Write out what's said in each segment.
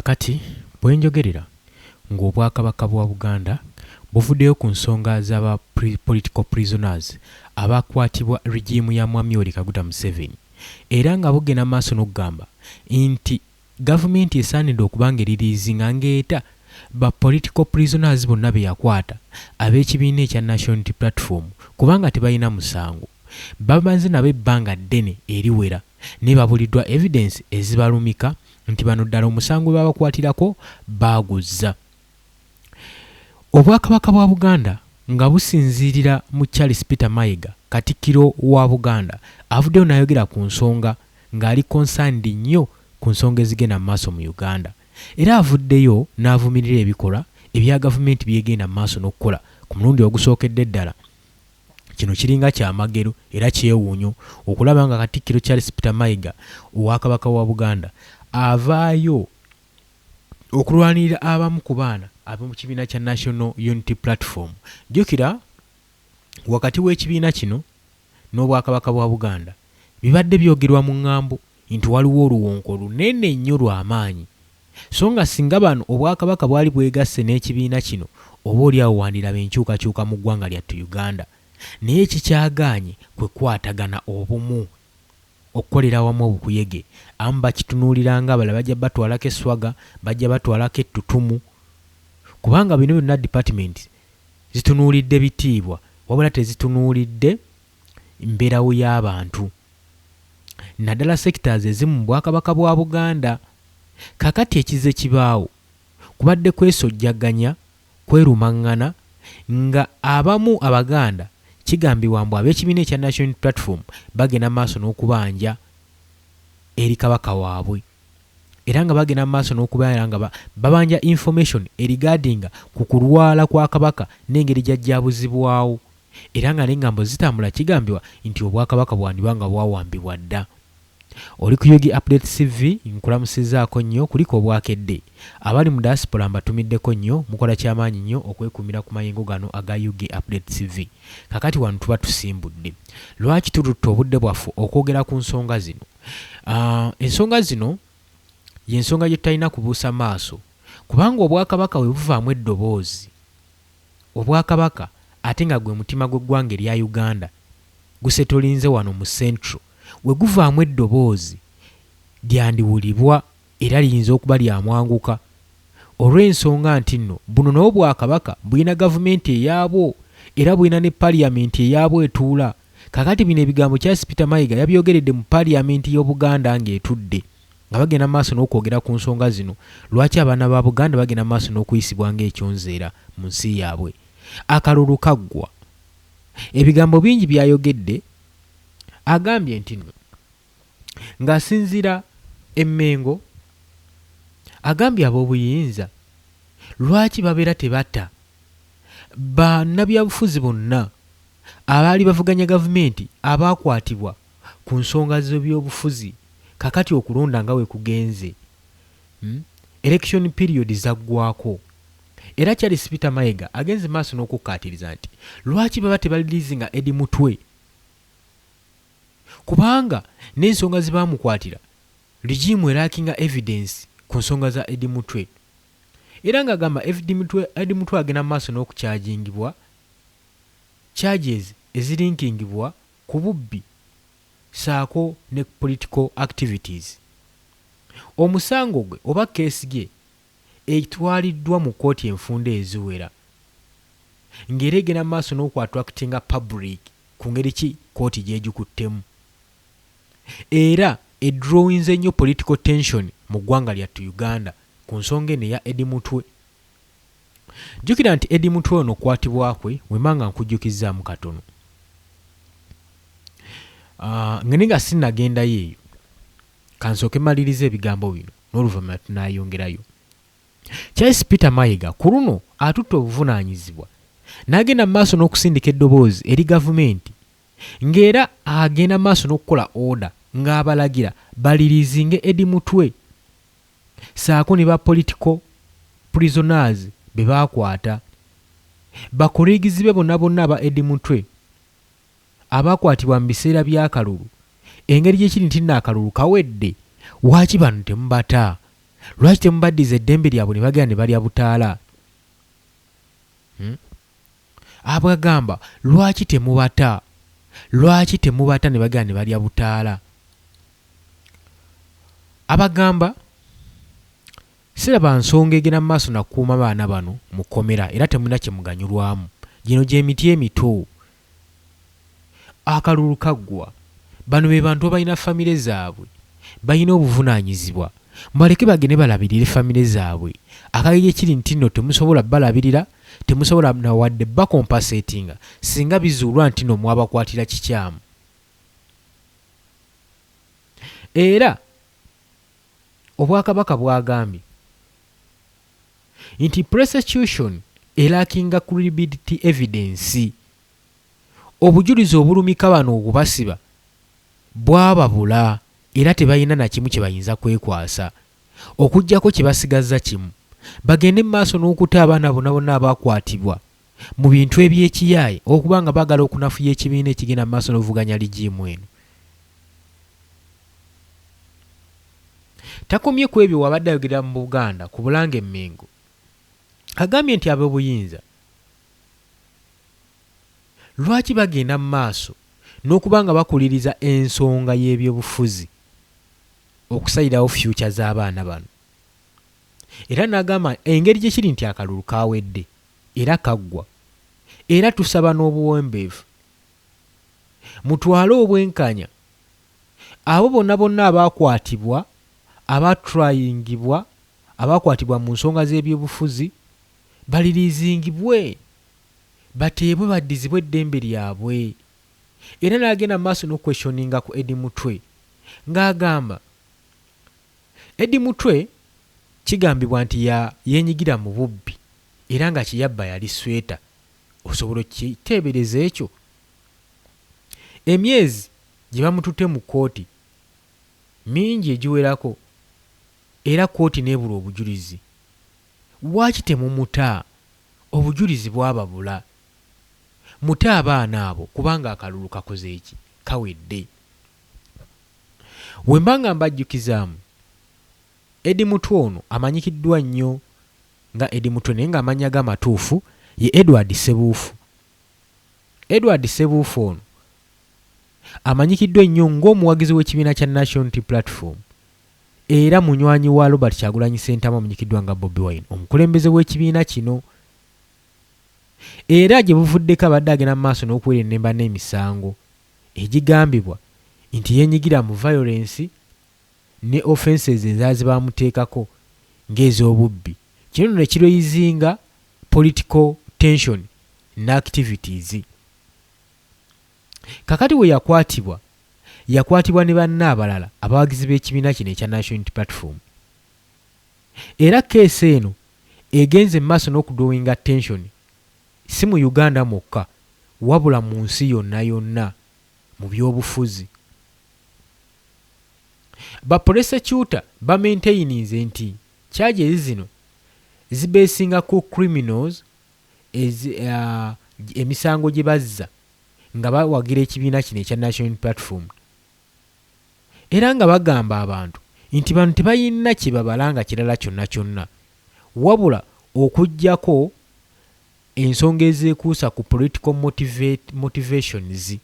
Kakati bwenjogerera ng'obwakabaka bwa Buganda buvuddeyo ku nsonga z'aba political prisoners abakwatibwa regimu ya Mwami Yoweri Kaguta Museveni era nga bugenda maaso n'okugamba nti gavumenti esaanidde okuba ng'eririizinga ng'eta ba political prisoners bonna be yakwata ab'ekibiina ekya National Unity Platform kubanga tebalina musango bamaze nabo ebbanga ddene eriwera ne babuliddwa evidence ezibalumika nti bano ddala omusango babakwatirako baaguzza. Obwakabaka bwa Buganda nga businziirira mu Charles Peter Mayiga Katikkiro wa Buganda avuddeyo n'ayogera ku nsonga ng'ali concerned nnyo ku nsonga ezigenda mu maaso mu Uganda era avuddeyo n'avumirira ebikolwa ebya gavumenti byegenda mu maaso n'okukola ku mulundi ogusookedde ddala. Kino kiringa kyamagero era kyewuunyo okulaba nga Katikkiro Charles Peter Mayiga owakabaka wa Buganda avaayo okulwanirira abamu ku baana ab'omu kibiina kya National Unity Platform. Jjukira wakati w'ekibiina kino n'obwakabaka bwa Buganda bibadde byogerwa mu ŋŋambo nti waliwo oluwonko lunene nnyo lw'amaanyi so nga singa bano obwakabaka bwali bwegasse n'ekibiina kino oba oliawo wandiraba enkyukakyuka mu ggwanga lyattu Uganda naye kikyagaanye kwe kwatagana obumu okukolera wamu obukuyege amu bakitunuuliranga abala bajja batwalako eswaga bajja batwalako ettutumu kubanga bino byonna department zitunuulidde bitiibwa wabula tezitunuulidde mbeerawo y'abantu naddala sectors ezimu mu bwakabaka bwa Buganda. Kakati ekize kibaawo kubadde kwesojjaganya kwerumaŋŋana nga abamu Abaganda kigambibwa mbu ab'ekibiina ekya National Platform bagenda maaso n'okubanja eri kabaka waabwe era nga bagenda maaso n'okubeera nga babanja information regarding ku kulwala kwa kabaka n'engeri gy'ajjaabuzibwawo era nga n'engambo zitambula kigambibwa nti obwakabaka bwandiba nga bwawambibwa dda. Oli ku Yugi Update TV nkulamusizaako nnyo kuliko obwakedde abali mu diaspora mbatumiddeko nnyo mukola kyamaanyi nnyo okwekuumira ku mayengo gano aga Yugi Update TV. Kakati wano tuba tusimbudde lwaki tulutta obudde bwaffe okwogera ku nsonga zino. Ensonga zino y'ensonga gye tutalina kubuusa maaso kubanga obwakabaka bwe buvaamu eddoboozi obwakabaka ate nga gwe mutima gw'eggwanga erya Uganda gusetolinze wano mu Central we guvaamu eddoboozi lyandiwulibwa era liyinza okuba lyamwanguka olw'ensonga nti nno buno nabo bwakabaka bulina gavumenti eyaabwo era bulina ne paliyamenti eyaabwo etuula. Kakati bino ebigambo Charles Peter Mayiga yabyogeredde mu paliyamenti y'Obuganda ng'etudde nga bagenda maaso n'okwogera ku nsonga zino lwaki abaana ba Buganda bagenda maaso n'okuyisibwa ng'ekyonzeera mu nsi yaabwe. Akalulu kaggwa ebigambo bingi byayogedde agambye nti nno ng'asinziira Emmengo agambye ab'obuyinza lwaki babeera tebatta bannabyabufuzi bonna abaali bavuganya gavumenti abaakwatibwa ku nsonga z'ebyobufuzi kakati okulonda nga we kugenze election period zaggwako era Charles Peter Mayiga agenze maaso n'okukkaatiriza nti lwaki baba tebaliriizinga Eddie Mutwe kubanga n'ensonga zibaamukwatira regimu erakinga evidence ku nsonga za Eddie Mutwe era ng'agamba Eddie Mutwe agenda maaso n'okukyajingibwa charges ezirinkingibwa ku bubbi saako ne political activities. Omusango gwe oba keesi ge etwaliddwa mu kkooti enfunda eziwera ng'era egenda maaso n'okwattractinga public ku ngeri ki kkooti gy'egikuttemu era edrawinze nnyo political tension mu ggwanga lyattu Uganda ku nsonga eno eya Eddie Mutwe. Jjukira nti Eddie Mutwe ono okwatibwakwe wemanga nkujjukizzaamu katono ngene nga sinnagendayo eyo kansooke maliriza ebigambo bino n'oluvannyuma tunaayongerayo. Charles Peter Mayiga ku luno atutte obuvunaanyizibwa n'agenda mu maaso n'okusindika eddoboozi eri gavumenti ng'era agenda mu maaso n'okukola order ng'abalagira baliriizinge Eddie Mutwe saako ne ba political prisoners be baakwata bakoleegizi be bonna bonna aba Eddie Mutwe abaakwatibwa mu biseera by'akalulu engeri gyekiri nti nno akalulu kawedde waaki bano temubata lwaki temubaddiza eddembe lyabwe ne bagenda ne balya butaala? Abagamba lwaki temubata ne bagenda ne balya butaala? Abagamba siraba nsonga egenda mu maaso na kukuuma baana bano mu kkomera era temulina kye muganyulwamu. Gino gy'emiti emito. Akalulu kaggwa. Bano be bantu balina famire zaabwe, balina obuvunaanyizibwa. Mubaleke bagende balabirire famire zaabwe. Akagege kiri nti nno temusobola balabirira, temusobola na wadde bakompasetinga singa bizuulwa nti nno mwabakwatira kikyamu. Era Obwakabaka bwagambye nti prosecution elakinga credibility evidence. Obujulizi obulumika bano okubasiba bwababula era tebalina na kimu kye bayinza kwekwasa okuggyako kye basigaza kimu. Bagende mu maaso n'okuta abaana bonna abakwatibwa mu bintu eby'ekiyaaye okuba nga baagala okunafuya ekibiina ekigenda mu maaso n'ovuganya ligimu eno. Takomye ku ebyo wabadde ayogera mu Buganda ku Bulange Mmengo. Agambye nti ab'obuyinza lwaki bagenda mu maaso n'okuba nga bakuliriza ensonga y'ebyobufuzi okusalirawo future z'abaana bano. Era n'agamba engeri gye kiri nti akalulu kaawedde era kaggwa, era tusaba n'obuwembeefu mutwale obwenkanya abo bonna abaakwatibwa, abatrayingibwa, abaakwatibwa mu nsonga z'ebyobufuzi baliriizingibwe, bateebwe baddizibwe eddembe lyabwe. Era n'agenda mu maaso n'okweshoninga ku Eddie Mutwe ng'agamba Eddie Mutwe kigambibwa nti yeenyigira mu bubbi era nga kiyabba yali sweta. Osobola okiteebereza ekyo? Emyezi gye bamututte mu kkooti mingi egiwerako era kkooti n'ebula obujulizi. Lwaki temumuta? Obujulizi bwababula. Muta abaana abo kubanga akalulu kakoze eki kawedde. Wemba nga mbajjukizaamu Eddie Mutwe ono amanyikiddwa nnyo nga Eddie Mutwe naye nga amannya g'amatuufu ye Edward Ssebuufu. Edward Ssebuufu ono amanyikiddwa ennyo ng'omuwagizi w'ekibiina kya National Unity Platform era munywanyi wa Robert Kyagulanyi Ssentamu amanyikiddwa nga Bobi Wine, omukulembeze w'ekibiina kino. Era gye buvuddeko abadde agenda mu maaso n'okuwera ennemba n'emisango egigambibwa nti yeenyigira mu violence ne offences ezaazi bamuteekako ng'ez'obubbi. Kino ne kirweyizinga political tension ne activities. Kakati we yakwatibwa ne banna abalala abawagizi b'ekibiina kino ekya National Unity Platform. Era keesi eno egenze mu maaso n'okudowinga tension si mu Uganda mwokka wabula mu nsi yonna mu by'obufuzi. Baprosecutor bamaintaininze nti charges zino zibeesinga ku criminals emisango gye bazza nga bawagira ekibiina kino ekya National Unity Platform. Era nga bagamba abantu nti bano tebalina kye babalanga kirala kyonna wabula okuggyako ensonga ezeekuusa ku political motivations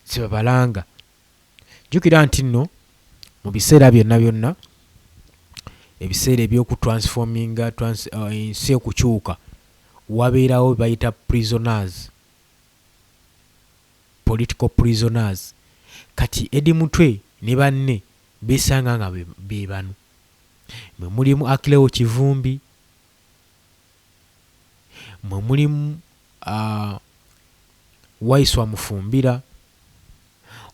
zibabalanga. Jjukira nti nno mu biseera byonna ebiseera eby'okutransforminga ensi okukyuka wabeerawo bayita prisoners, political prisoners. Kati Eddie Mutwe ne banne beesanga nga be bano. Mwe mulimu Akileo Kivumbi, mwe mulimu Waiswa Mufumbira,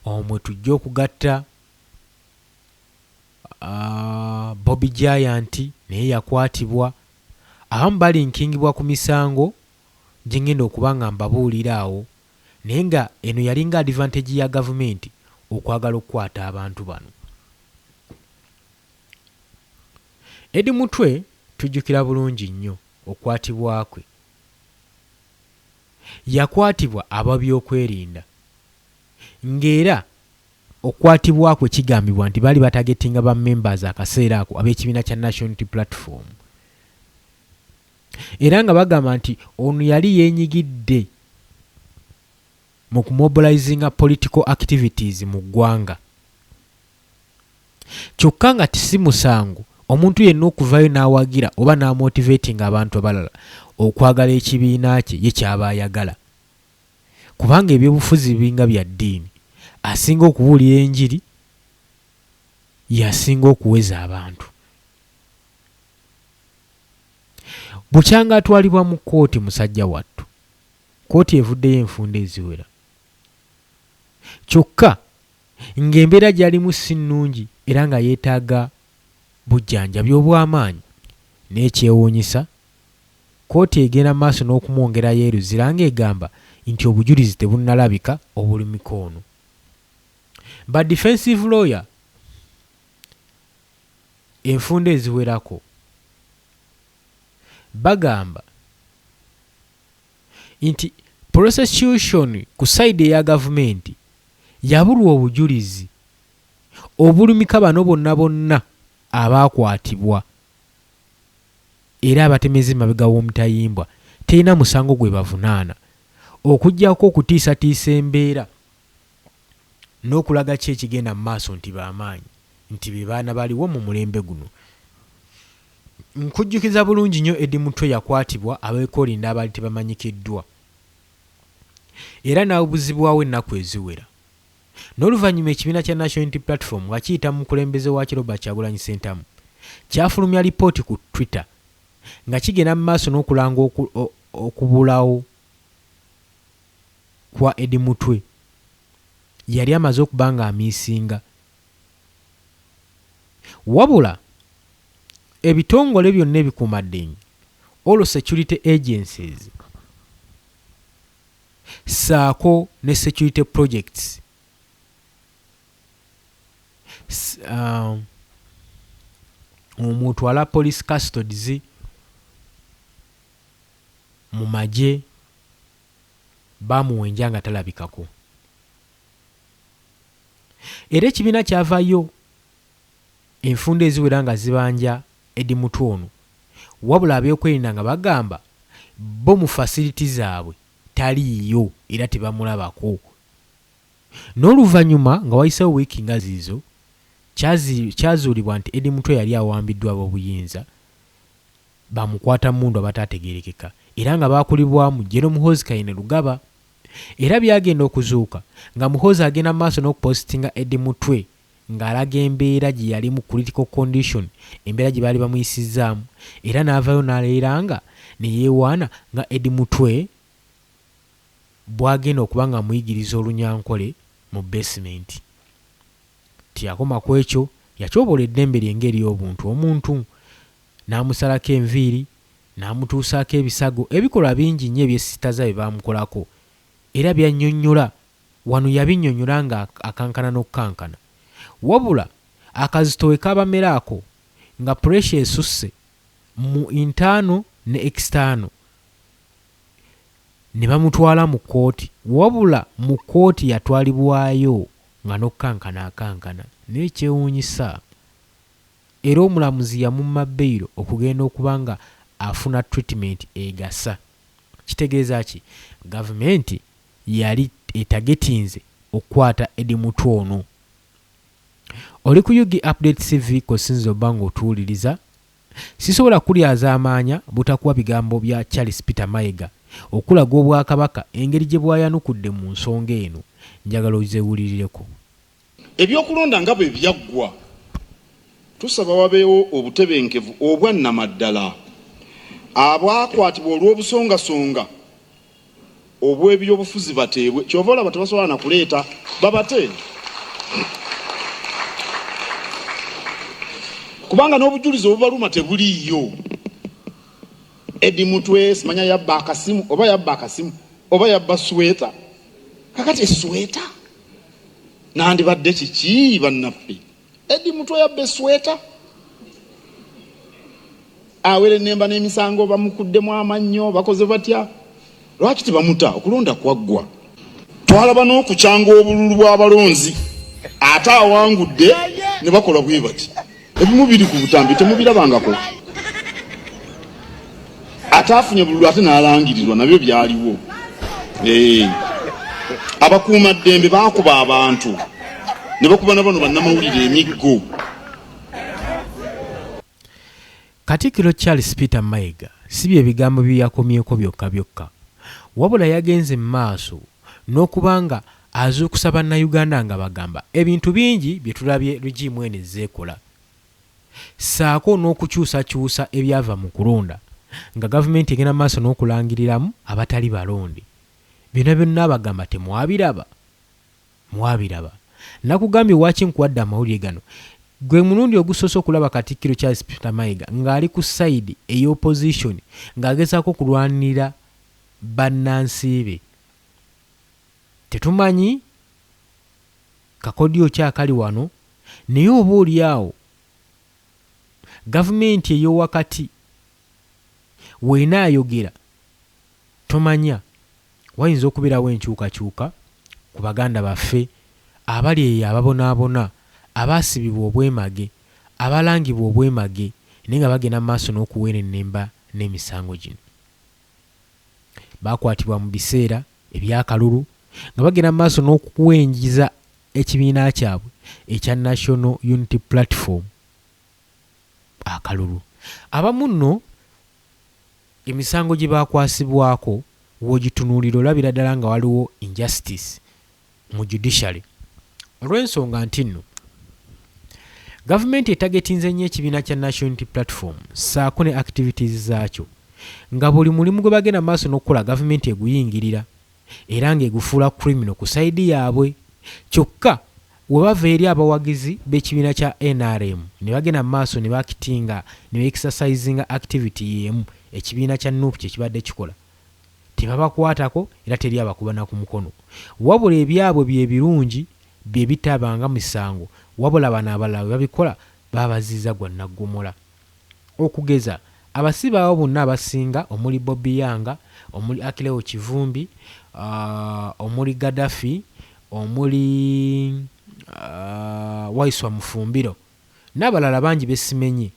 omwe tujja okugatta Bobby Giant naye yakwatibwa. Abamu balinkingibwa ku misango gye ngenda okuba nga mbabuulira awo, naye nga eno yalinga advantage ya gavumenti okwagala okukwata abantu bano. Eddie Mutwe tujjukira bulungi nnyo okwatibwa kwe. Yakwatibwa ababyokwerinda ng'era okwatibwako ekigambibwa nti bali batagetinga ba members akaseera ako ab'ekibiina kya National Unity Platform, era nga bagamba nti ono yali yeenyigidde mu kumobilizinga political activities mu ggwanga. Kyokka nga si musango omuntu yenna okuvayo n'awagira oba n'amotivatinga abantu abalala okwagala ekibiina kye ye kyaba ayagala, kubanga ebyobufuzi binga bya ddiini asinga okubuulira enjiri yasinga okuweza abantu. Bukyanga atwalibwa mu kkooti musajja wattu, kkooti evuddeyo enfunda eziwera, kyokka ng'embeera gy'alimu si nnungi era nga yeetaaga bujjanjabi obw'amaanyi n'ekyewuunyisa, kkooti egenda maaso n'okumwongerayo eruzira ng'egamba nti obujulizi tebunnalabika obulumika ono. Ba defensive lawyer enfunda eziwerako bagamba nti prosecution ku side eya gavumenti yabulwa obujulizi obulumika bano bonna abaakwatibwa era abatemezi mabega w'omutayimbwa terina musango gwe bavunaana, okuggyako okutiisatiisa embeera n'okulaga ki ekigenda mu maaso nti b'amaanyi, nti be baana baliwo mu mulembe guno. Nkujjukiza bulungi nnyo Eddie Mutwe yakwatibwa abeekoolinda abaali tebamanyikiddwa era n'abuzibwawo ennaku eziwera, n'oluvannyuma ekibiina kya National Unity Platform nga kiyita mu mukulembeze waakyo Robert Kyagulanyi Ssentamu kyafulumya lipooti ku Twitter nga kigenda mu maaso n'okulanga okubulawo kwa Eddie Mutwe. Yali amaze okuba nga amiisinga, wabula ebitongole byonna ebikuumaddembe all security agencies saako ne security projects omutwala police custodies mu magye bamuwenja nga talabikako, era ekibiina kyavayo enfunda eziwera nga zibanja Eddie Mutwe ono, wabula ab'okwerinda nga bagamba bo mu facility zaabwe taliiyo era tebamulabako. N'oluvannyuma nga wayiseewo wiiki nga ziizo kyazuulibwa nti Eddie Mutwe yali awambiddwa ab'obuyinza bamukwata mundu abataategeerekeka era nga baakulibwamu Jero Muhoozi Kainerugaba, era byagenda okuzuuka nga Muhoozi agenda maaso n'okupositinga Eddie Mutwe ng'alaga embeera gye yali mu critical condition, embeera gye baali bamuyisizzaamu, era n'avayo n'aleeranga ne yeewaana nga Eddie Mutwe bw'agenda okuba nga amuyigiriza olunyankole mu basement. Tiyakoma ku ekyo, yakyobola eddembe lye ngeri y'obuntu omuntu, n'amusalako enviiri n'amutuusaako ebisago, ebikolwa bingi nnyo ebyesitaza bye baamukolako era byannyonnyola wano yabinnyonnyola nga akankana n'okukankana, wabula akazito we kabameraako nga pressure esusse mu internal ne external ne bamutwala mu kkooti, wabula mu kkooti yatwalibwayo nga n'okukankana akankana n'ekyewuunyisa, era omulamuzi yamumma bbeiro okugenda okuba nga afuna treatment egasa. Kitegeeza ki? Gavumenti yali etagetinze okukwata Eddie Mutwe ono. Oli ku Yugi Update TV kosinzo bango otuwuliriza, sisobola kulyaza amaanya butakuwa bigambo bya Charles Peter Mayiga okulaga Obwakabaka engeri gye bwayanukudde mu nsonga eno. Njagala ozeewulirireko. Ebyokulonda nga bwe byaggwa, tusaba wabeewo obutebenkevu obwannamaddala abwakwatibwa olw'obusongasonga obw'ebyobufuzi bateebwe. Kyova olaba tebasobola na kuleeta babate, kubanga n'obujulizi obubaluma tebuliiyo. Eddie Mutwe simanya yabba akasimu oba yabba sweta. Kakati sweta nandibadde kiki bannaffe? Eddie Mutwe yabba sweta awere nemba n'emisango bamukuddemu amannyo bakoze batya. Lwaki tebamuta? Okulonda kwaggwa. Twalaba n'okukyanga obululu bw'abalonzi ate awangudde ne bakola bwe bati ebimu biri ku butambi temubirabangako ate afunye bululu ate n'alangirirwa nabyo byaliwo abakuuma ddembe baakuba abantu ne bakuba na bano bannamawulire emiggo. Katikkiro Charles Peter Mayiga si bye bigambo bye yakomyeko byokka byokka, wabula yagenze mu maaso n'okubanga azuukusa bannayuganda nga bagamba ebintu bingi bye tulabye Lugimu eno ezzeekola, ssaako n'okukyusakyusa ebyava mu kulonda nga gavumenti egenda maaso n'okulangiriramu abatali balonde. Bino byonna bagamba temwabiraba, mwabiraba. Nakugambye waki nkuwadde amawulire gano, gwe mulundi ogusoose okulaba Katikkiro Charles Peter Mayiga ng'ali ku sayidi ey'opposition ng'agezaako kulwanirira bannansi be. Tetumanyi kakodyo ki akali wano, naye oba oliawo gavumenti ey'owakati weenaayogera tomanya wayinza okubeerawo enkyukakyuka ku baganda baffe abali eyo ababonaabona, abaasibibwa obwemage, abalangibwa obwemage naye nga bagenda mu maaso n'okuweera ennemba n'emisango gino. Baakwatibwa mu biseera ebyakalulu nga bagenda mu maaso n'okuwenjiza ekibiina kyabwe ekya National Unity Platform akalulu. Abamu nno emisango gye baakwasibwako w'ogitunuulira olabira ddala nga waliwo injustice mu judiciary. Olw'ensonga nti nno gavumenti etagetinze nnyo ekibiina kya National Unity Platform ssaako ne activities zaakyo, nga buli mulimu gwe bagenda maaso n'okukola gavumenti eguyingirira era ng'egufuula criminal ku sayidi yaabwe. Kyokka we bava eri abawagizi b'ekibiina kya NRM ne bagenda maaso ne bakitinga ne exercisinga activity y'emu ekibiina kya NUP kye kibadde kikola, tebabakwatako era teri abakuba ku mukono, wabula ebyabwe bye birungi bye bitabanga misango, wabula bano abalala babikola babaziza gwa naggomola. Okugeza abasibaawo bonna abasinga omuli Bobby Yanga, omuli Akileo Kivumbi, omuli Gaddafi, omuli Waiswa Mufumbiro n'abalala bangi besimenye,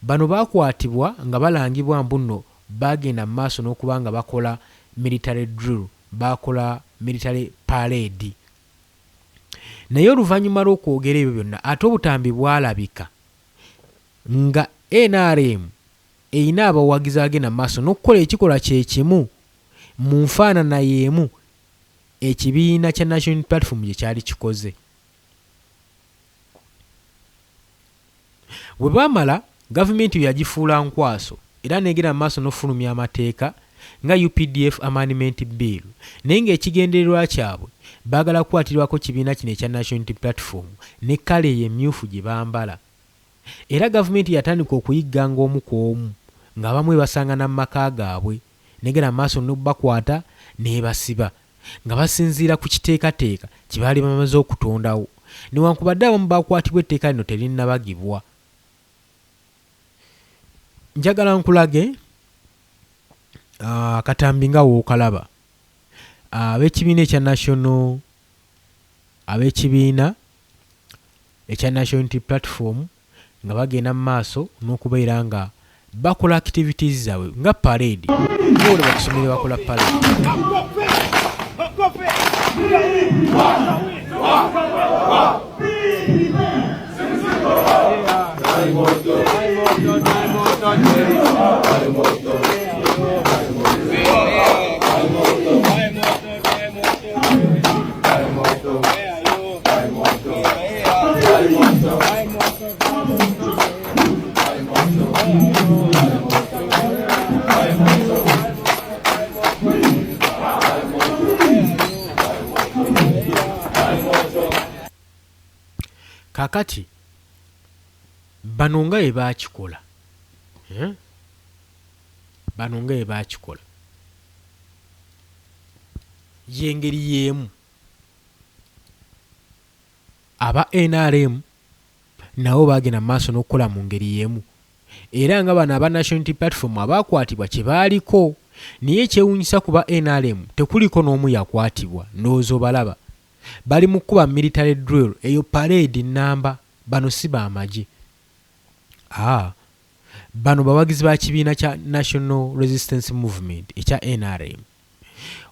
bano baakwatibwa nga balangibwa mbu nno bagenda mu maaso n'okuba nga bakola military drill, bakola military parade. Naye oluvannyuma lw'okwogera ebyo byonna ate obutambi bwalabika nga NRM erina abawagizi agenda mu maaso n'okukola ekikolwa kye kimu mu nfaanana y'emu ekibiina kya National Unity Platform gye kyali kikoze. Bwe baamala gavumenti yagifuula nkwaso era negenda mu maaso n'okufulumya amateeka nga UPDF Amendment Bill, naye ng'ekigendererwa kyabwe baagala kukwatirwako kibiina kino ekya National Unity Platform ne kale y'emmyufu gye bambala. Era gavumenti yatandika okuyigganga omu ku omu ng'abamu basangana mu maka gaabwe, negenda mu maaso n'okubakwata n'ebasiba nga basinziira ku kiteekateeka kye baali bamaze okutondawo, newankubadde abamu baakwatibwa etteeka lino terinnabagibwa. Njagala nkulage akatambi nga wookalaba ab'ekibiina ekya National Unity Platform nga bagenda mu maaso n'okubeera nga bakola activities zaabwe nga parade. Bole bakusomere bakola parade. Kakati bano nga baakikola, bano nga baakikola y'engeri y'emu aba NRM nabo bagenda mu maaso n'okukola mu ngeri y'emu, era nga bano aba National Unity Platform abaakwatibwa kye baaliko, naye ekyewuunyisa ku ba NRM tekuliko n'omu yakwatibwa, ndowooza obalaba. bali mu kuba military drill eyo parade namba bano si bamaji bano bawagizi ba kibiina kya National Resistance Movement ekya NRM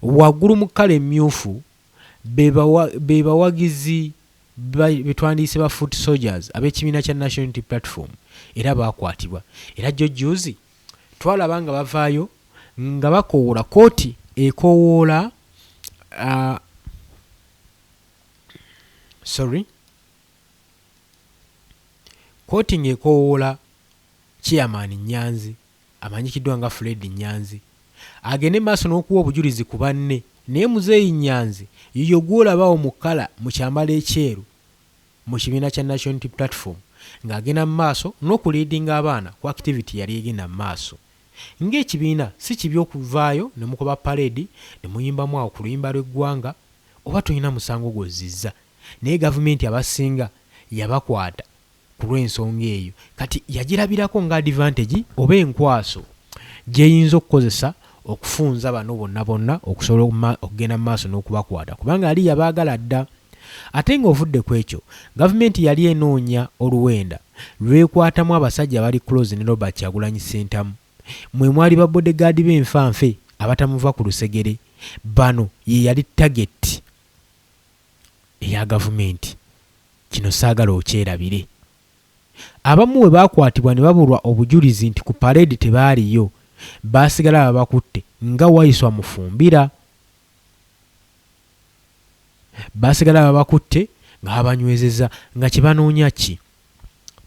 waggulu mu kale myufu be bawagizi betwandiise ba foot soldiers ab'ekibiina kya National Unity Platform era bakwatibwa era jjojuzi twalaba nga bavaayo nga bakowoola kooti ekowoola kooti ng'ekowoola chairman Nyanzi amanyikiddwa nga Fred Nyanzi agende maaso n'okuwa obujulizi ku banne naye Muzeeyi Nyanzi yiyo gw'olabawo mu kkala mu kyambalo ekyeru mu kibiina kya National Unity Platform ng'agenda mu maaso n'okuleadinga abaana ku activity yali egenda mu maaso ng'ekibiina si kibi okuvaayo ne mukuba parade ne muyimbamu awo ku luyimba lw'eggwanga oba tulina musango gw'ozizza naye gavumenti abasinga yabakwata ku lw'ensonga eyo kati yagirabirako nga advantage oba enkwaso gyeyinza okukozesa okufunza bano bonna okusobola okugenda mu maaso n'okubakwata kubanga ali yabaagala dda ate ng'ovudde ku ekyo gavumenti yali enoonya oluwenda lwekwatamu abasajja bali close ne Robert Kyagulanyi Ssentamu mwe mwali ba bodyguard b'enfanfe abatamuva ku lusegere bano ye yali target eya gavumenti kino saagala okyerabire abamu we bakwatibwa ne babulwa obujulizi nti ku parade tebaaliyo baasigala babakutte nga Waiswa Mufumbira baasigala babakutte nga babanywezeza nga kibanoonya ki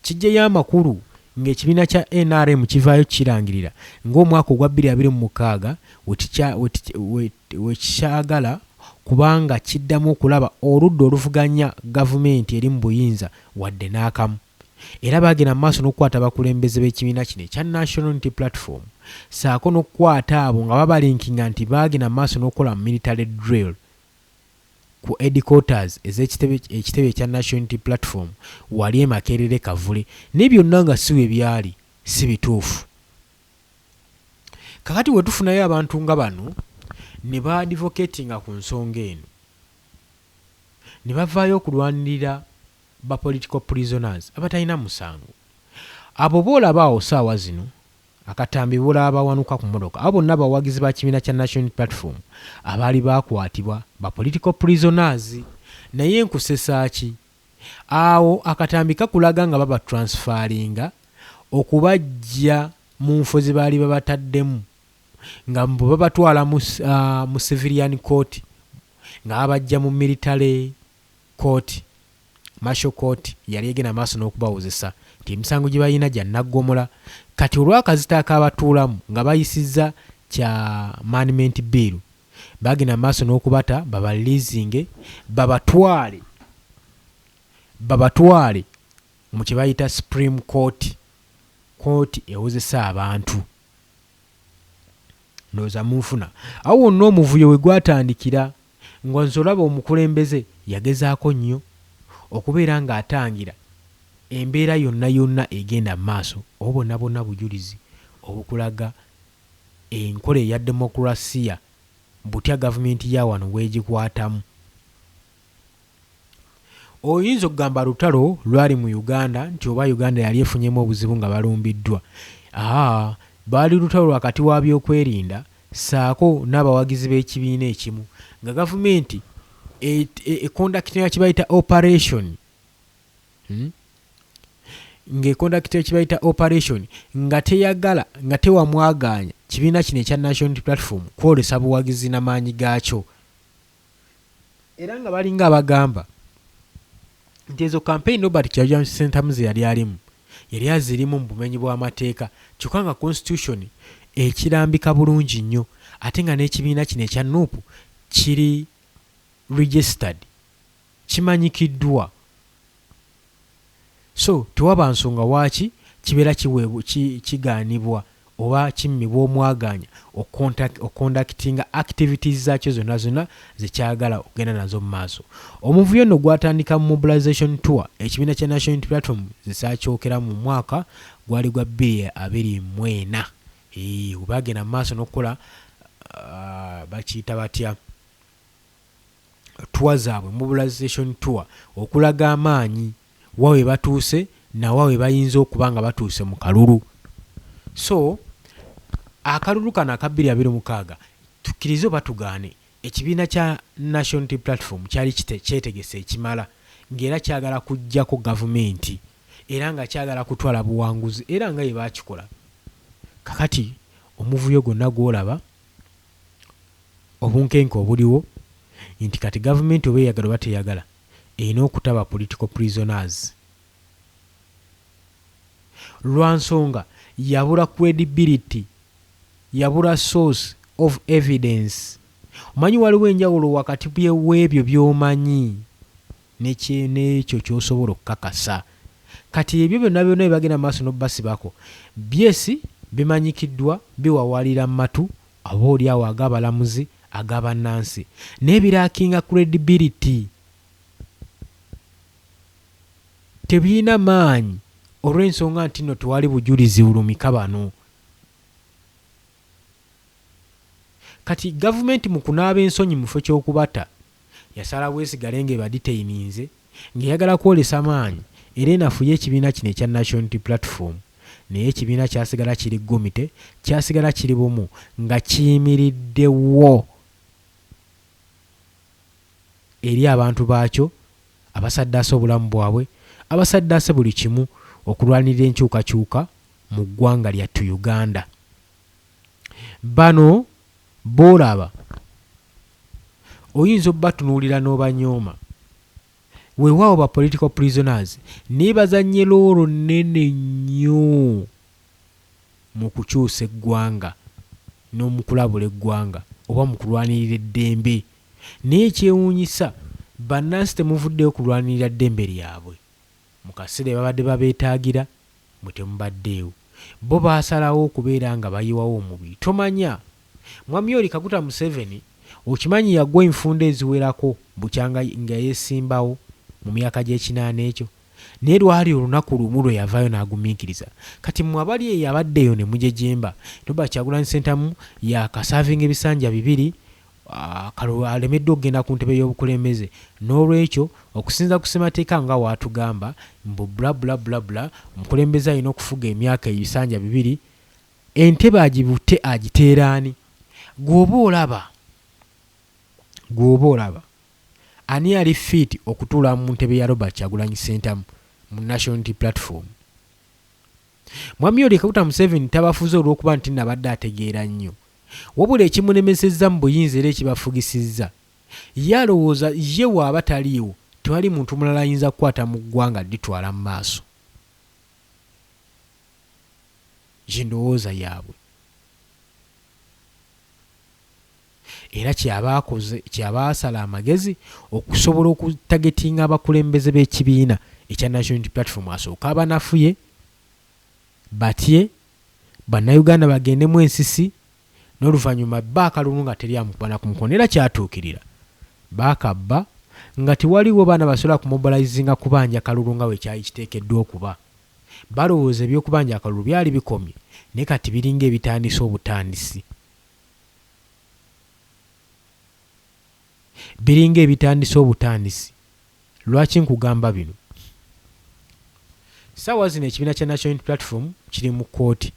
kijjayo amakulu ng'ekibiina kya NRM kivaayo kirangirira ng'omwaka ogwa 2026 wekikyagala kubanga kiddamu okulaba oludda oluvuganya gavumenti eri mu buyinza wadde n'akamu era baagenda mu maaso n'okukwata abakulembeze b'ekibiina kino ekya National Unity Platform saako n'okukwata abo nga babalinkinga nti baagenda mu maaso n'okukola military drill ku headquarters ekitebe ekya National Unity Platform wali e Makerere Kavule naye byonna nga si we byali si bituufu kakati we tufunayo abantu nga bano ne baadvocatinga ku nsonga eno ne bavaayo okulwanirira ba political prisoners abatalina musango abo boolabaawo saawa zino akatambi boolaba bawanuka ku mmotoka abo bonna bawagizi ba kibiina kya National Platform abaali bakwatibwa ba political prisoners naye nkusesaaki awo akatambi kakulaga nga baba transferringa okubajja mu nfo ze baali babataddemu nga mbo babatwala mu civilian court nga babajja mu military court Martial Court yali egenda maaso n'okubawozesa nti emisango gye balina gya naggomola kati olw'akazita akabatuulamu nga bayisizza kya Management Bill bagenda maaso n'okubata babaliizinge babatwale mu kye bayita Supreme Court ewozesa abantu ndowooza munfuna awo wonna omuvuyo we gwatandikira nga nzolaba omukulembeze yagezaako nnyo okubeera ng'atangira embeera yonna egenda maaso obona bonna bujulizi obukulaga enkola eya demokrasiya butya gavumenti ya wano weegikwatamu oyinza okugamba lutalo lwali mu Uganda nti oba Uganda yali efunyemu obuzibu nga balumbiddwa baali lutalo wakati wa byokwerinda saako n'abawagizi b'ekibiina ekimu nga gavumenti ekondakitina kibayita operation ng'ekondakitina kibayita operation nga teyagala nga tewamwaganya kibiina kino ekya National Unity Platform kwolesa buwagizi n'amaanyi gaakyo era nga balinga abagamba nti ezo campaign Robert Kyagulanyi Ssentamu ze yali alimu yali azirimu mu bumenyi bw'amateeka kyokka nga constitution ekirambika bulungi nnyo ate nga n'ekibiina kino ekya NUP kiri registered kimanyikiddwa so tewaba nsonga waaki kibeera kigaanibwa oba kimmibwa omwaganya okondakitinga activities zaakyo zonna zekyagala okugenda nazo mu maaso omuvuyo nno gwatandika mu mobilization tour ekibiina kya National Unity Platform zisaakyokera mu mwaka gwali gwa 2024 bagenda mu maaso n'okukola bakiyita batya tour zaabwe mobilization tour okulaga amaanyi wawe batuuse nawawe bayinza okuba nga batuuse mu kalulu. So akalulu kano aka 2026 tukkirize oba tugaane ekibiina kya National Unity Platform kyali kyetegese ekimala ng'era kyagala kujjako gavumenti era nga kyagala kutwala buwanguzi era nga ye baakikola. Kakati omuvuyo gwonna gw'olaba obunkenke obuliwo nti kati gavumenti oba eyagala oba teyagala erina okutaba political prisoners. Lwa nsonga yabula credibility, yabula source of evidence. Omanyi waliwo enjawulo wakati w'ebyo by'omanyi n'ekyo ky'osobola okukakasa. Kati ebyo byonna byonna bagenda maaso n'obbasibako byesi bimanyikiddwa biwawalira mu matu aba oliawo ag'abalamuzi ag'abannansi n'ebirakinga credibility tebirina maanyi olw'ensonga nti nno tewali bujulizi bulumika bano. Kati gavumenti mu kunaaba ensonyi mu kifo ky'okubata yasalawo esigale ng'ebaditeininze ng'eyagala kwolesa maanyi era enafu y'ekibiina kino ekya National Unity Platform naye ekibiina kyasigala kiri gomite, kyasigala kiri bumu nga kiyimiriddewo eri abantu baakyo abasaddaase obulamu bwabwe, abasaddaase buli kimu okulwanirira enkyukakyuka mu ggwanga lyattu Uganda. Bano boolaba oyinza obbatunuulira n'obanyooma weewaawo ba political prisoners neebazannye loolo nnene nnyo mu kukyusa eggwanga n'omu kulabula eggwanga oba mu kulwanirira eddembe. Naye ekyewuunyisa bannansi temuvuddeyo kulwanirira ddembe lyabwe. Mu kaseera babadde babeetaagira mwe temubaddeewo. Bo baasalawo okubeera nga bayiwawo omubiri. Tomanya Mwami Yoweri Kaguta Museveni okimanyi yaggwa enfunda eziwerako bukyanga nga yeesimbawo mu myaka gy'ekinaana ekyo naye lwali olunaku lumu lwe yavaayo n'agumiikiriza. Kati mmwe abali eyo abaddeyo ne mujejemba Robert Kyagulanyi Ssentamu yakasaavinga ebisanja 2 alemeddwa okugenda ku ntebe y'obukulembeze. N'olwekyo okusinza ku ssemateeka nga waatugamba mbu bla omukulembeze alina okufuga emyaka ebisanja 2 entebe agibute agiteeraani. Gw'oba olaba ani ali fit okutuula mu ntebe ya Robert Kyagulanyi Ssentamu mu National Unity Platform? Mwami Yoweri Kaguta Museveni tabafuze olw'okuba nti nabadde ategeera nnyo wabula ekimulemesezza mu buyinza era ekibafugisizza ye alowooza ye waaba taliiwo tewali muntu mulala ayinza kukwata mu ggwanga litwala mu maaso. Ndowooza yaabwe era kyabaasala amagezi okusobola okutagetinga abakulembeze b'ekibiina ekya National Unity Platform asooka abanafuye batye bannayuganda bagendemu ensisi n'oluvannyuma baakalulu nga teri amukubana ku mukono era kyatuukirira baakabba nga tewaliwo baana basobola kumobilizinga kubanja kalulu nga bwe kyali kiteekeddwa okuba. Balowooza eby'okubanja akalulu byali bikomye naye kati biringa ebitandisa obutandisi. Biringa ebitandisa obutandisi. Lwaki nkugamba bino? Ssaawa zino ekibiina kya National Unity Platform kiri mu kkooti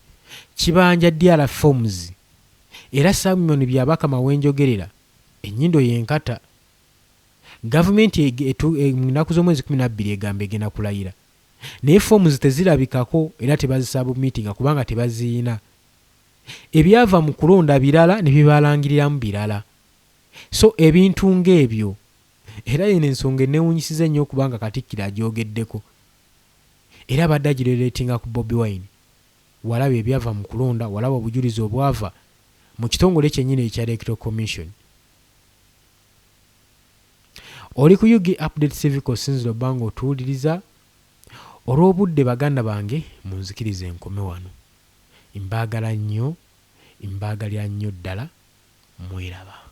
kibanja DR forms era Simon Byabakama wenjogerera ennyindo yenkata. Gavumenti ennaku z'omwezi 12 egamba egenda kulayira naye forms tezirabikako era tebazisubmitinga kubanga tebaziina. Ebyava mu kulonda birala ne bibalangiriramu birala. So ebintu ng'ebyo era yeno ensonga enneewunyisiza ennyo okubanga Katikkiro agyogeddeko era abadde agireetinga ku Bobi Wine. Walaba ebyava mu kulonda, walaba obujulizi obwava mu kitongole kyennyini ekya Electoral Commission. Oli ku UG Update Civic osinzira obbanga otuwuliriza. Olw'obudde baganda bange munzikirize enkome wano. Mbaagala nnyo, mbaagalira nnyo ddala, mweraba.